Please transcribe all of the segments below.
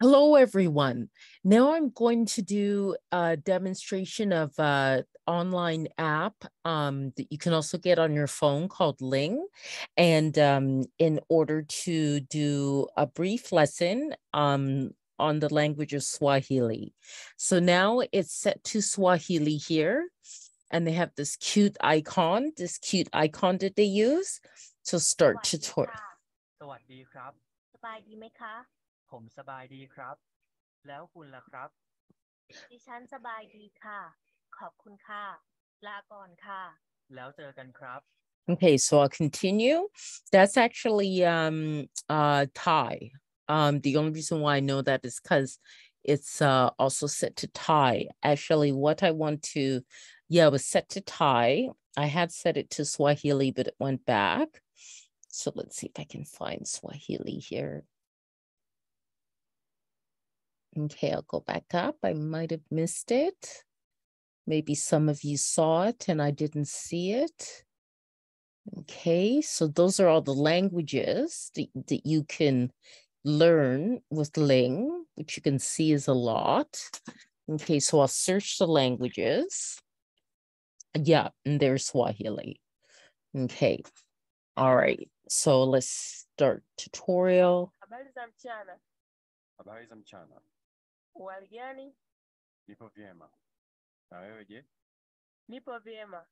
Hello, everyone. Now I'm going to do a demonstration of an online app that you can also get on your phone called Ling. And in order to do a brief lesson on the language of Swahili. So now it's set to Swahili here. And they have this cute icon that they use to start tutorial. สวัสดีครับสบายดีไหมคะผมสบายดีครับแล้วคุณล่ะครับดิฉันสบายดีค่ะขอบคุณค่ะลาก่อนค่ะแล้วเจอกันครับ Okay, so I'll continue. That's actually Thai. The only reason why I know that is because it's also set to Thai. Actually, what I want to, yeah, it was set to Thai. I had set it to Swahili, but it went back. So let's see if I can find Swahili here. Okay, I'll go back up. I might have missed it. Maybe some of you saw it and I didn't see it. Okay, so those are all the languages that you can learn with Ling, which you can see is a lot. Okay, so I'll search the languages. Yeah, and there's Swahili. Okay, all right, so let's start tutorial. Habari za mchana. Habari za mchana. Uhali gani? Nipo vyema. Na wewe je? Nipo vyema.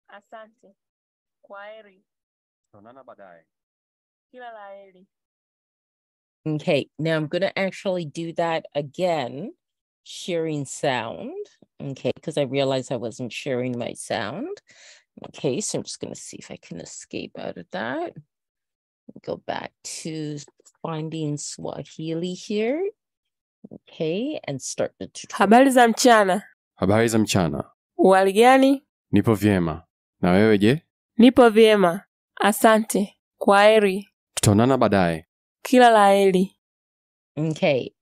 Asante. Kwaheri. Tutaonana baadaye. Kila la heri. Okay, now I'm going to actually do that again, sharing sound. Okay, because I realized I wasn't sharing my sound. Okay, so I'm just going to see if I can escape out of that. Go back to finding Swahili here. Okay, and start the tutorial. Habari za mchana. Habari za mchana. Uhali gani? Nipo vyema. Na wewe je? Nipo vyema. Asante. Kwaheri. Tutaonana baadaye. Kila la heri. Okay,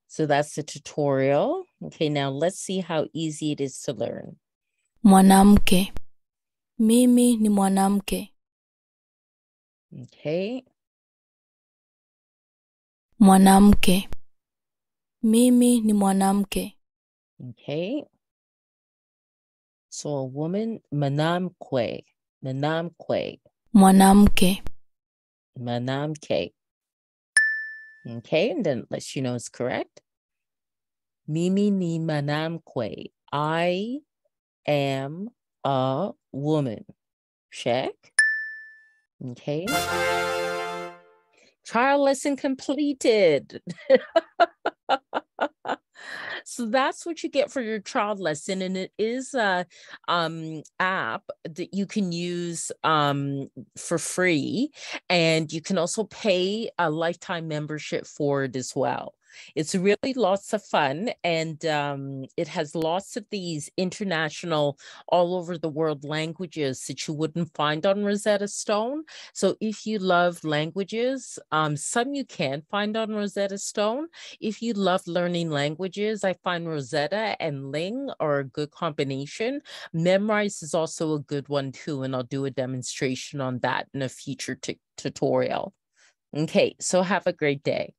so that's the tutorial. Okay, now let's see how easy it is to learn. Mwanamke. Mimi ni mwanamke. Okay. Mwanamke. Mimi ni mwanamke. Okay. So a woman, manamkwe. Manamkwe. Mwanamke. Manamke. Okay, and then it lets you know it's correct. Mimi ni manamkwe. I am a woman. Check. Okay. Trial lesson completed. So that's what you get for your child lesson. And it is a app that you can use for free. And you can also pay a lifetime membership for it as well. It's really lots of fun, and it has lots of these international, all over the world languages that you wouldn't find on Rosetta Stone. So if you love languages, some you can find on Rosetta Stone. If you love learning languages, I find Rosetta and Ling are a good combination. Memrise is also a good one too, and I'll do a demonstration on that in a future tutorial. Okay, so have a great day.